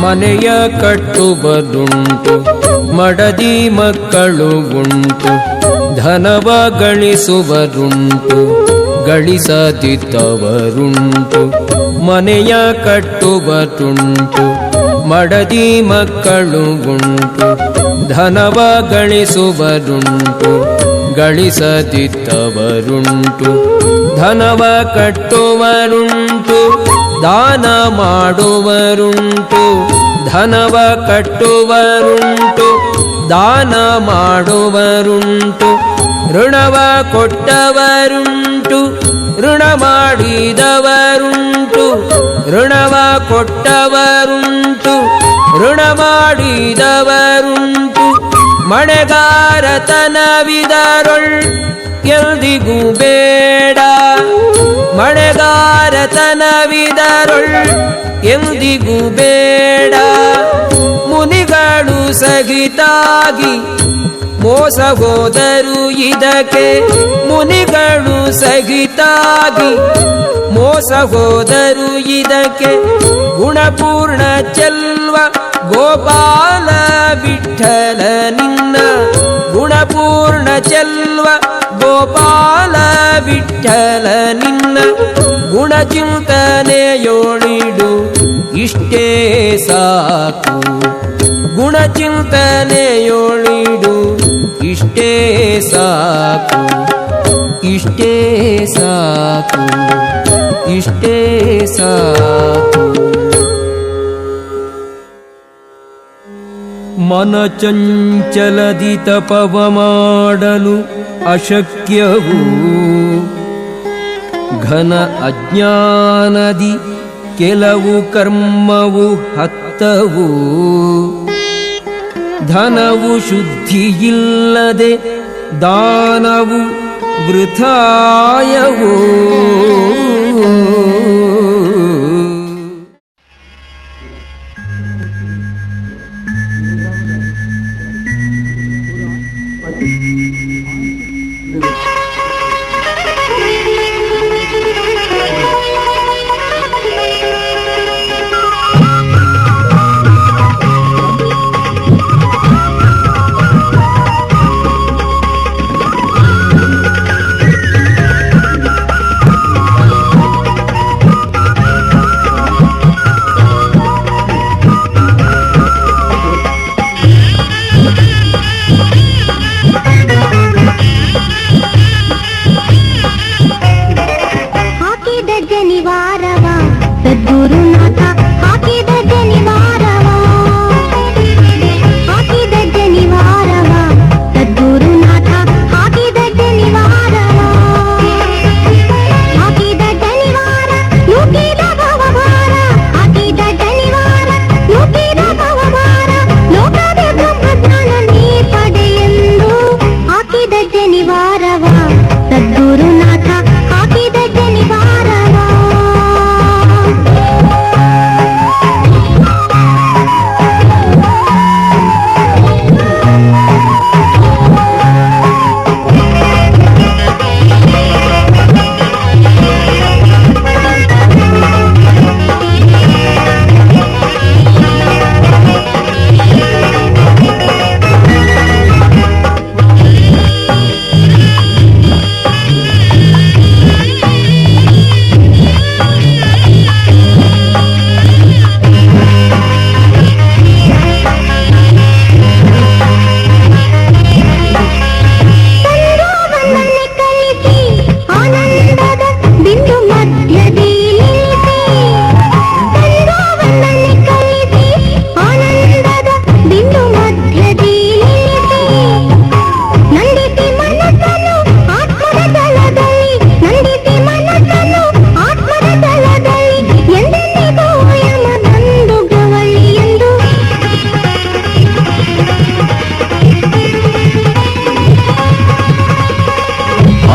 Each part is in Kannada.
ಮನೆಯ ಕಟ್ಟುವುದುಂಟು, ಮಡದಿ ಮಕ್ಕಳು ಉಂಟು, ಧನವ ಗಳಿಸುವರುಂಟು, ಗಳಿಸದಿದ್ದವರುಂಟು. ಮನೆಯ ಕಟ್ಟುವುದುಂಟು, ಮಡದಿ ಮಕ್ಕಳು ಉಂಟು, ಧನವ ಗಳಿಸುವರುಂಟು, ಗಳಿಸದಿದ್ದವರುಂಟು. ಧನವ ಕಟ್ಟುವರುಂಟು, ದಾನ ಮಾಡುವರುಂಟು, ಧನವ ಕಟ್ಟುವರುಂಟು, ದಾನ ಮಾಡುವರುಂಟು. ಋಣವ ಕೊಟ್ಟವರುಂಟು, ಋಣ ಮಾಡಿದವರುಂಟು, ಋಣವ ಕೊಟ್ಟವರುಂಟು, ಋಣ ಮಾಡಿದವರುಂಟು. ಮಳೆಗಾರತನವಿದರೊಳ್ ಎಂದಿಗೂ ಬೇಡ, ಮಳೆಗಾರತನವಿದರೊಳ್ ಎಂದಿಗೂ ಬೇಡ. ಮುನಿಗಳು ಸಹಿತಾಗಿ ಮೋಸ ಹೋದರು ಇದಕ್ಕೆ, ಮುನಿಗಳು ಸಹಿತಾಗಿ ಮೋಸ ಹೋದರು ಇದಕ್ಕೆ. ಗುಣಪೂರ್ಣ ಚೆಲ್ವ ಗೋಪಾಲ ವಿಠಲ ನಿನ್ನ, ಗುಣಪೂರ್ಣ ಚೆಲ್ವ ಗೋಪಾಲ ವಿಠಲ ನಿನ್ನ. ಗುಣಚಿಂತನೆಯೋಳಿಡು ಇಷ್ಟೇ ಸಾಕು, ಗುಣಚಿಂತನೆಯೋಳಿಡು ಇಷ್ಟೇ ಸಾಕು, ಇಷ್ಟೇ ಸಾಕು, ಇಷ್ಟೇ ಸಾಕು. ಮನಚಂಚಲದಿ ತಪವ ಮಾಡಲು ಅಶಕ್ಯವು, ಘನ ಅಜ್ಞಾನದಿ ಕೆಲವು ಕರ್ಮವು ಹತ್ತವು. ಧನವು ಶುದ್ಧಿಯಿಲ್ಲದೆ ದಾನವು ವೃಥಾಯವು.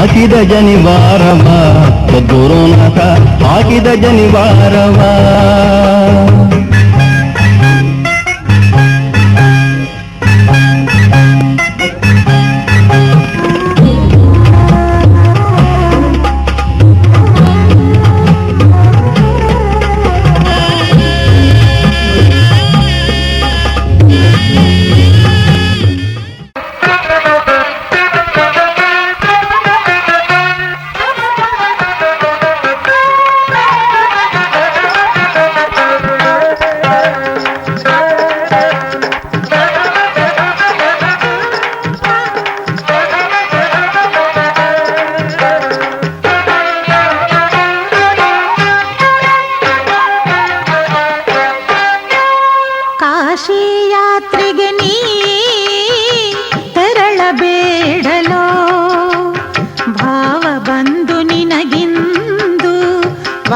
ಹಾಕಿದ ಜನಿವಾರವ ಗುರುನಾಥ ಹಾಕಿದ ಜನಿವಾರವ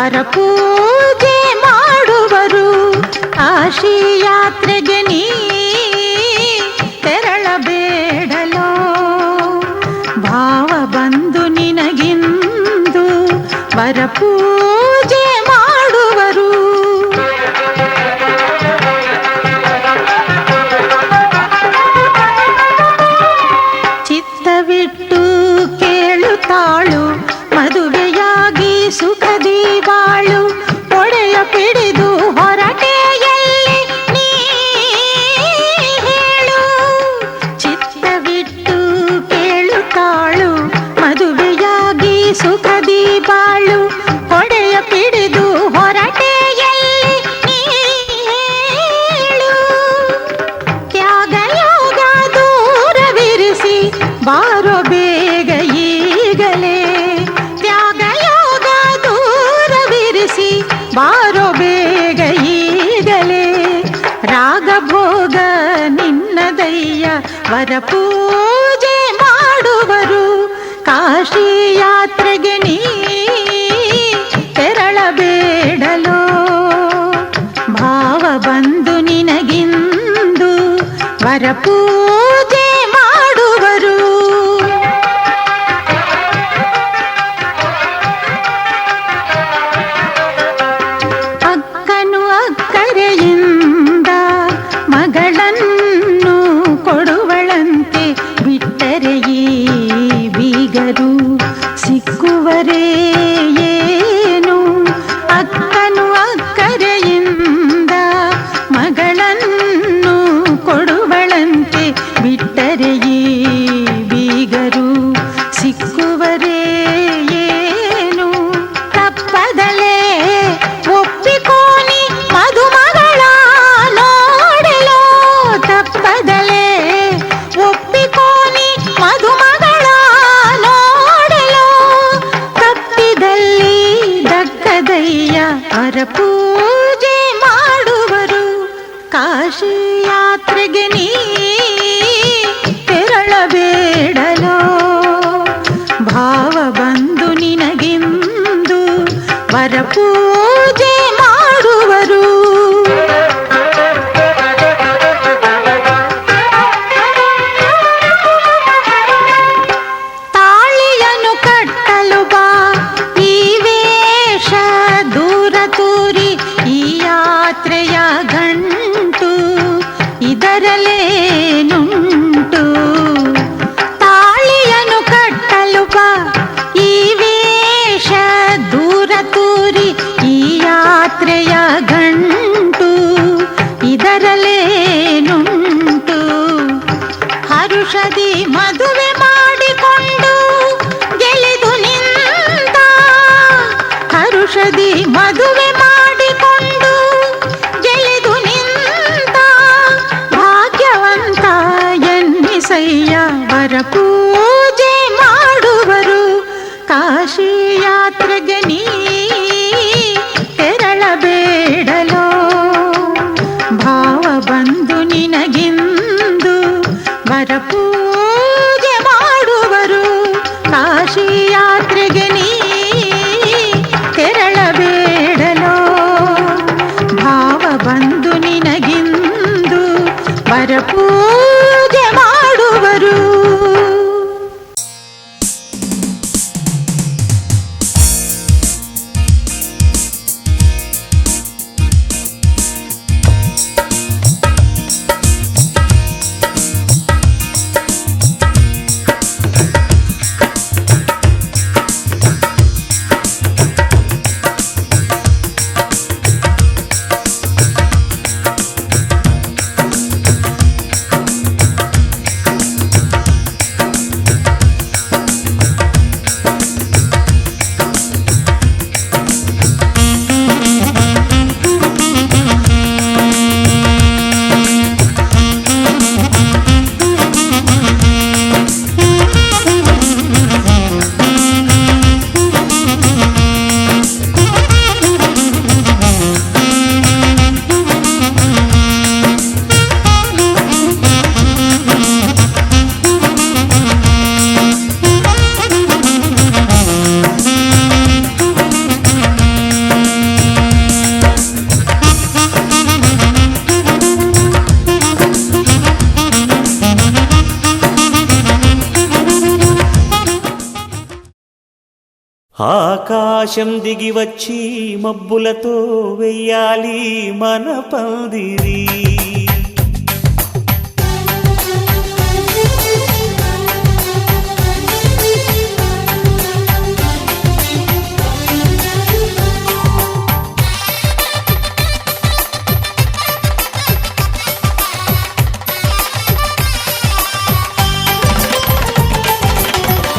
ವರಪೂಜೆ ಮಾಡುವರು. ಕಾಶಿ ಯಾತ್ರೆಗೆ ನೀ ತೆರಳಬೇಡಲೋ, ಭಾವ ಬಂದು ನಿನಗಿಂದು ವರಪೂಜೆ ಮಾಡುವರು. ಚಿತ್ತವಿಟ್ಟು ಕೇಳುತ್ತಾಳು ಮದುವೆಯಾಗಿ ಸುಖದಿ ಬಾಳು. ಒಡೆಯ ಪಿಡಿದು ಹೊರಟೆಯಲ್ಲಿ ನೀ ಹೇಳು. ಚಿತ್ತವಿಟ್ಟು ಕೇಳುತ್ತಾಳು ಮದುವೆಯಾಗಿ ಸುಖದಿ ಬಾಳು. ಒಡೆಯ ಪಿಡಿದು ಹೊರಟೆಯಲ್ಲಿ ನೀ ಹೇಳು. ತ್ಯಾಗಯೋಗ ದೂರವಿರಿಸಿ ಬಾರೋ ಬೇಗ ಈಗಲೇ. ತ್ಯಾಗಯೋಗ ದೂರವಿರಿಸಿ ಬಾರೋ ಬೇಗ ಈಗಲೇ. ರಾಗಭೋಗ ನಿನ್ನದಯ್ಯ ವರಪೂಜೆ ಮಾಡುವರು. ಕಾಶಿ ಯಾತ್ರೆಗೆ ನೀ ತೆರಳಬೇಡಲೋ, ಭಾವ ಬಂದು ನಿನಗಿಂದು ವರಪೂಜೆ ಮಾಡುವರು. ಅಕ್ಕನು ಅಕ್ಕರೆಯಿಂದ ಮಗಳನ್ನು ಕೊಡುವಳಂತೆ. ಬಿಟ್ಟರೆ ಈ ಬೀಗರು ಸಿಕ್ಕುವರೇ ಏನು. ಅಕ್ಕನು ಅಕ್ಕರೆಯಿಂದ ಮಗಳನ್ನು ಕೊಡುವಳಂತೆ. ಬಿಟ್ಟರೆ ಈ ಬೀಗರು ಸಿಕ್ಕುವರೇ ಏನು. ತಪ್ಪದಲೇ ಒಪ್ಪಿಕೋನಿ ಮದುಮಗಳ ನೋಡಲೋ. ತಪ್ಪದಲೇ ಒಪ್ಪಿಕೋನಿ ಮದುಮಗಳ ನೋಡಲೋ. ತಪ್ಪಿದಲ್ಲಿ ದಕ್ಕದಯ್ಯ ವರಪೂಜೆ ಮಾಡುವರು. ಕಾಶಿ ಯಾತ್ರೆಗೆ ನೀ ತೆರಳಬೇಡಲೋ, ಭಾವ ಬಂದು ನಿನಗಿಂದು ವರಪೂಜೆ ಮಾಡುವರು. ತಾಳಿಯನ್ನು ಕಟ್ಟಲು ಬಾ ಈ ವೇಷ ದೂರ ತೂರಿ. ಈ ಯಾತ್ರೆಯ ಗಂಟು ಇದರಲ್ಲೇನುಂಟು. ತಾಳಿಯನ್ನು ಕಟ್ಟಲು ಬಾ ಈ ವೇಷ ದೂರ ತೂರಿ. ಈ ಯಾತ್ರೆಯ ಗಂಟು ಇದರಲ್ಲೇನುಂಟು. ಹರುಷದಿ ಮದುವೆ ಮಾಡಿಕೊಂಡು ಗೆಳೆದು ನಿಂತ. ಹರುಷದಿ ಮದುವೆ ಮಾಡಿಕೊಂಡು ಗೆಳೆದು ನಿಂತ. ಭಾಗ್ಯವಂತ ಎನ್ನಿಸಯ್ಯ ವರಪೂಜೆ ಮಾಡುವರು. ಕಾಶಿ ಯಾತ್ರೆಗೆ ನೀ ತೆರಳಬೇಡಲೋ, ಭಾವ ಬಂದು ನಿನಗಿಂದು ವರಪೂಜೆ ಮಾಡುವರು. ಕಾಶಿ ಯಾತ್ರೆಗೆ ನೀ ತೆರಳಬೇಡಲೋ, ಭಾವ ಬಂದು ನಿನಗಿಂದು ವರಪೂಜೆ ಮಾಡುವರು. ఆకాశం దిగి వచ్చి మబ్బులతో వెయ్యాలి మన పందిరి.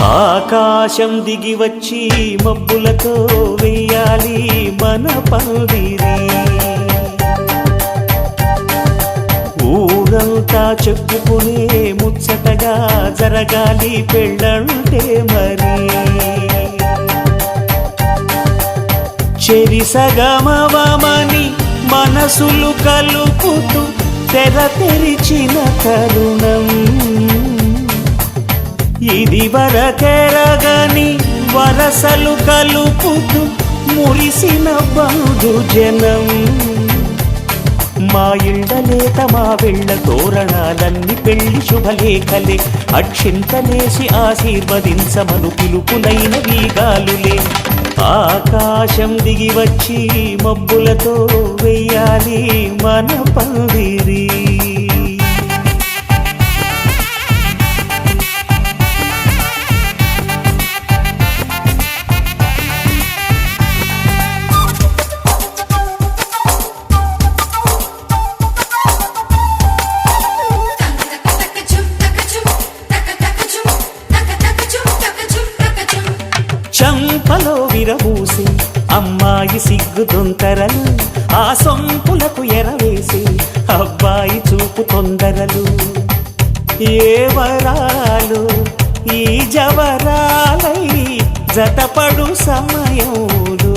ఆకాశం దిగి వచ్చి మబ్బులతో వెయ్యాలి మన పందిరి. ఊరంతా చెప్పుకునే ముచ్చటగా జరగాలి పెళ్ళంటే మరి. చెరిసగమవమని మనసులు కలుపుతూ తెర తెరిచిన తరుణం. ఇది వరకెరగని వరసలు కలుపుతూ మురిసిన బంధుజనం. మా ఇళ్ళలేత మా వెళ్ళ తోరణాలన్నీ పెళ్లి శుభలేఖలే. అక్షింతలేసి ఆశీర్వదించమను పిలుపులైన వీగాలులే. ఆకాశం దిగి వచ్చి మబ్బులతో వెయ్యాలి మన పందిరి. చంపలో విరబూసి అమ్మాయి సిగ్గు దొంతరలు. ఆ సొంపులకు ఎరవేసి అబ్బాయి చూపు తొందరలు. ఏ వరాలు ఈ జవరాలై జతపడు సమయంలో.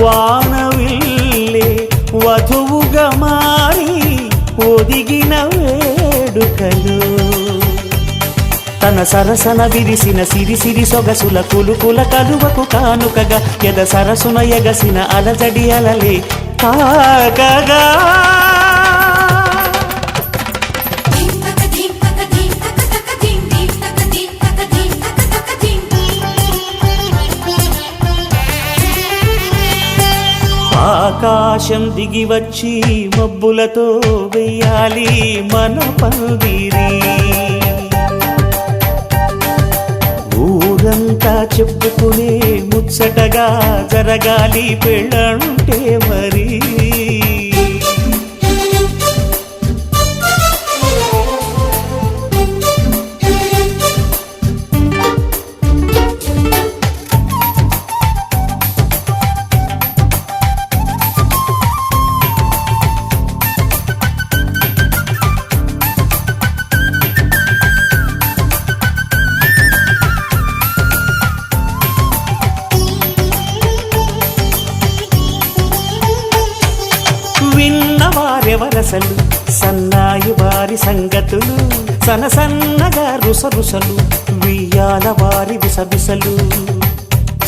వానవిల్లే వధువుగా మారి ఒదిగిన వేడుకలు. తన సరసన విరిసిన సిరిసిరి సొగసుల కులుకుల కలువకు కానుకగా ఎద సరసున ఎగసిన అలజడి అలలే కాకగా. ఆకాశం దిగి వచ్చి మబ్బులతో వెయ్యాలి మన పందిరి. ఊరంతా చెప్పుకునే ముచ్చటగా జరగాలి పెళ్ళంటే మరి. విన్నవారెవరసలు సన్నాయి వారి సంగతులు. సనసన్నగా రుసరుసలు వియ్యాల వారి విసవిసలు.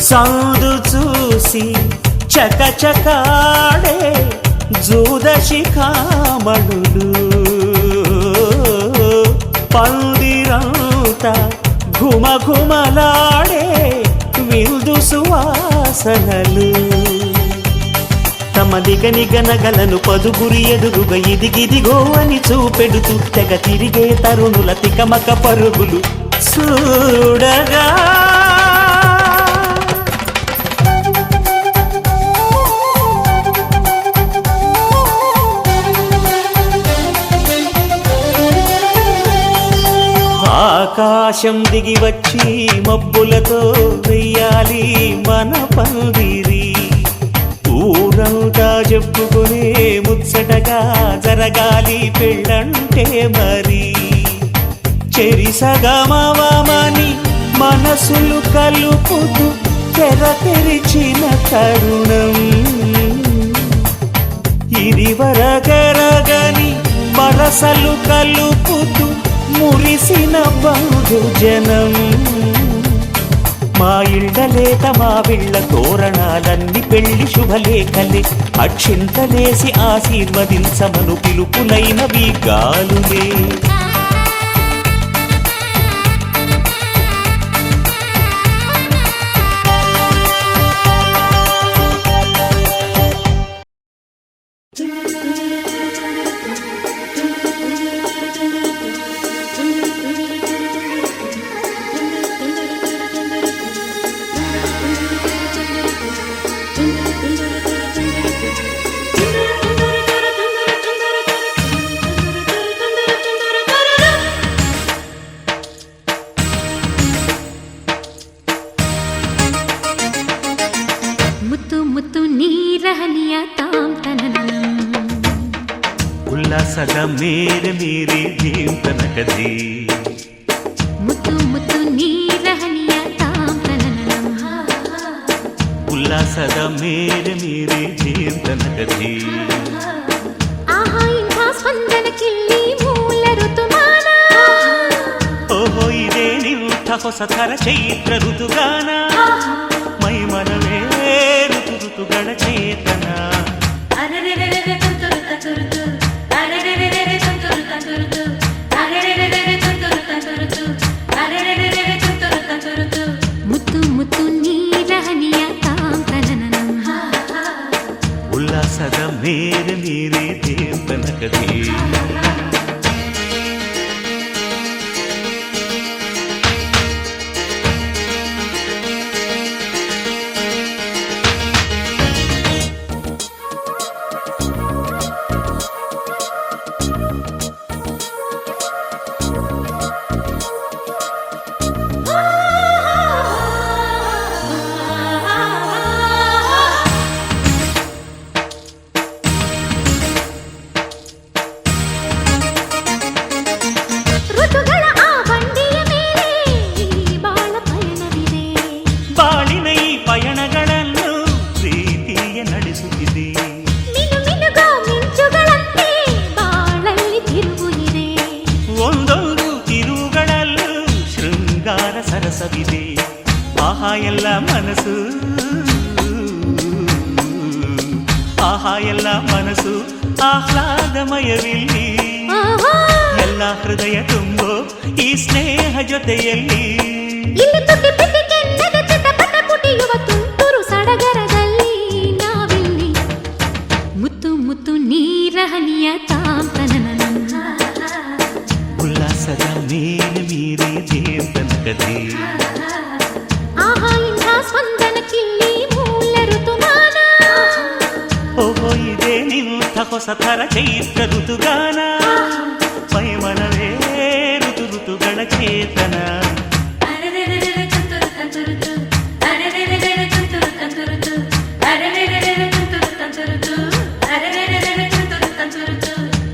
సందు చూసి చకచకాడే జూదశిఖామణులు. పందిరంతా ఘుమఘుమలాడే విందు సువాసనలు. తమ దిగనిగనగలను పదుగురి ఎదురుగా ఇదిగిదిగో అని చూపెడుతూ తెగ తిరిగే తరుణుల తికమక పరుగులు చూడగా. ఆకాశం దిగి వచ్చి మబ్బులతో వెయ్యాలి మన పందిరి. ఊరంతా చెప్పుకునే ముచ్చటగా జరగాలి పెళ్ళంటే మరి. చెరిసగమవమని మనసులు కలుపుతూ తెర తెరిచిన తరుణం. ఇది వరకరగని వరసలు కలుపుతూ మురిసిన బంధుజనం. మా ఇళ్ళలేత మా వీళ్ళ తోరణాలన్నీ పెళ్లి శుభలేఖలే. అక్షింతలేసి ఆశీర్వదించమను పిలుపులైనవి గాలులే. ಮೇರೆ ಮೇರೆ ಜೀವನಕದಿ ಮುತ್ತು ಮುತ್ತು ನೀರ ಹನಿಯ ತಾಂತನನಂ ಉಲ್ಲಾಸದ ಮೇರೆ ಮೇರೆ ಜೀವನಕದಿ ಆಹಾ ಇಂಥ ಸ್ಪಂದನಕ್ಕಿಲ್ಲಿ ಮೂಲ ಋತುಮಾನ ಓಹೋ ಇದೇ ನಿಂಥ ಹೊಸ ಥರ ಚೈತ್ರ ಋತುಗಾನ ಮೈ ಮನವೇ ಋತು ಋತುಗಳ ಚೇತನ ಮುತ್ತು ಮುತ್ತು ನೀರ ಹನಿಯ ತಾಂತನನಂ ಉಲ್ಲಾಸದ ಮೇರೆ ಮೇರೆ ಜೀವನಕದಿ ಋತುಗಳ ಆ ಬಂಡಿಯ ಮೇಲೆ ಈ ಬಾಳ ಪಯಣವಿದೆ ಬಾಳಿನ ಈ ಪಯಣಗಳನ್ನು ಪ್ರೀತಿಯ ನಡೆಸುತ್ತಿದೆ ಮಿನು ಮಿನುಗೋ ಮಿಂಚುಗಳಂತೆ ಬಾಳಲ್ಲಿ ತಿರುವು ಇದೆ ಒಂದೊಂದು ತಿರುವುಗಳಲ್ಲೂ ಶೃಂಗಾರ ಸರಸವಿದೆ ಆಹಾ ಎಲ್ಲ ಮನಸ್ಸು ಆಹಾ ಎಲ್ಲ ಮನಸ್ಸು ಆಹ್ಲಾದಮಯವಿಲ್ಲಿ ಆಹಾ ಎಲ್ಲ ಹೃದಯ ತುಂಬೋ ಈ ಸ್ನೇಹ ಜೊತೆಯಲ್ಲಿ ಇಲ್ಲಿ ತುಟಿ ಪಿಟಿ ಕೆನ್ನದ ಚಟಪಟ ಪುಟಿಯುವ ತುಂತುರು ಸಡಗರದಲ್ಲಿ ನಾವಿಲ್ಲಿ ಮುತ್ತು ಮುತ್ತು ನೀರ ಹನಿಯ ತಾಂತನನಂ ಉಲ್ಲಾಸದ ಮೇಲೆ ಮೀರಿ ಜೀವನಕದಿ ಆಹಾ ಇಂಥ ಸ್ಪಂದನಕ್ಕಿಲ್ಲಿ ಮೂಲ ಋತುಮಾನ ಓಹೋ ಇದೇ ನಿಂಥ ಹೊಸ ಥರ ಚೈತ್ರ ಋತುಗಾನ ಮೈ ಮನವೇ ಋತು ಋತುಗಳ ಚೇತನ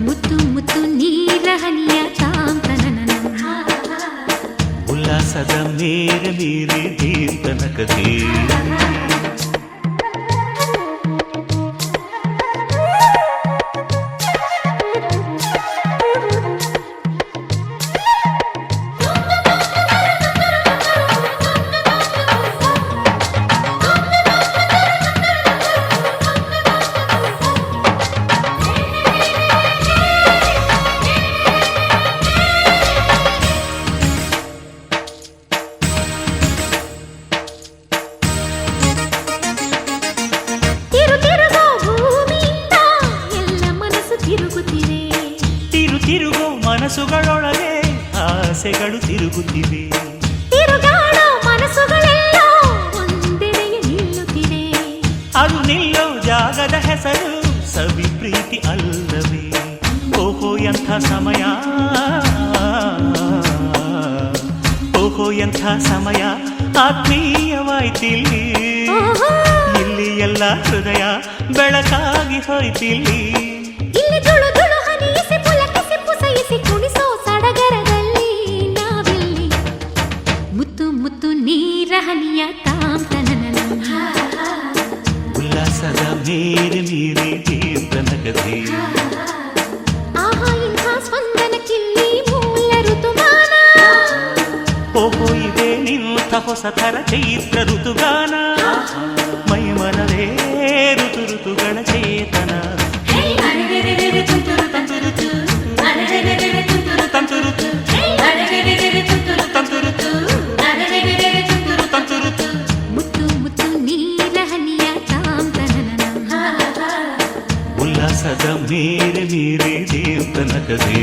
ಮುತ್ತು ಮುತ್ತು ನೀರ ಹನಿಯ ತಾಂತನನಂ ಉಲ್ಲಾಸದ ಮೇರೆ ಮೀರಿ ಜೀವನಕದಿ ತಿರುಗೋ ಭೂಮಿಯಿಂದ ಎಲ್ಲ ಮನಸ್ಸು ತಿರುಗುತ್ತಿದೆ ತಿರುಗೋ ಮನಸ್ಸುಗಳೊಳಗೆ ಆಸೆಗಳು ತಿರುಗುತ್ತಿವೆ ತಿರುಗಾಡೋ ಮನಸ್ಸುಗಳೆಲ್ಲ ಒಂದೆಡೆಗೆ ನಿಲ್ಲುತ್ತಿದೆ ಅದು ನಿಲ್ಲೋ ಜಾಗದ ಹೆಸರು ಸವಿ ಪ್ರೀತಿ ಅಲ್ಲವೇ ಓಹೋ ಎಂಥ ಸಮಯ ಓಹೋ ಎಂಥ ಸಮಯ ಆತ್ಮೀಯವಾಯ್ತಿಲ್ಲಿ ಆಹಾ ಇಲ್ಲಿ ಎಲ್ಲ ಹೃದಯ ಬೆಳಕಾಗಿ ಹೋಯ್ತಿಲ್ಲಿ ಇಲ್ಲಿ ತುಳು ತುಳು ಹನಿಯಿಸಿ ಪುಲಕಿಸಿ ಪುಸಯಿಸಿ ಕುಣಿಸೋ ಸಡಗರದಲ್ಲಿ ನಾವಿಲ್ಲಿ ಮುತ್ತು ಮುತ್ತು ನೀರ ಹನಿಯ ತಾಂತನನಂ ಉಲ್ಲಾಸದ ಮೇರೆ ಮೀರಿ ಜೀವನಕದಿ ಆಹಾ ಇಂಥ ಸ್ಪಂದನಕ್ಕಿಲ್ಲಿ ಮೂಲ ಋತುಮಾನ ಓಹೋ ಇದೇ ನಿಂಥ ಹೊಸ ಥರ ಚೈತ್ರ ಋತುಗಾನ ಮೈ ಮನವೇ ಋತು ಋತುಗಳ ಚೇತನ ಮುತ್ತು ಮುತ್ತು ನೀರ ಹನಿಯ ತಾಂತನನಂ ಉಲ್ಲಾಸದ ಮೇರೆ ಮೀರೆ ಜೀವನಕದಿ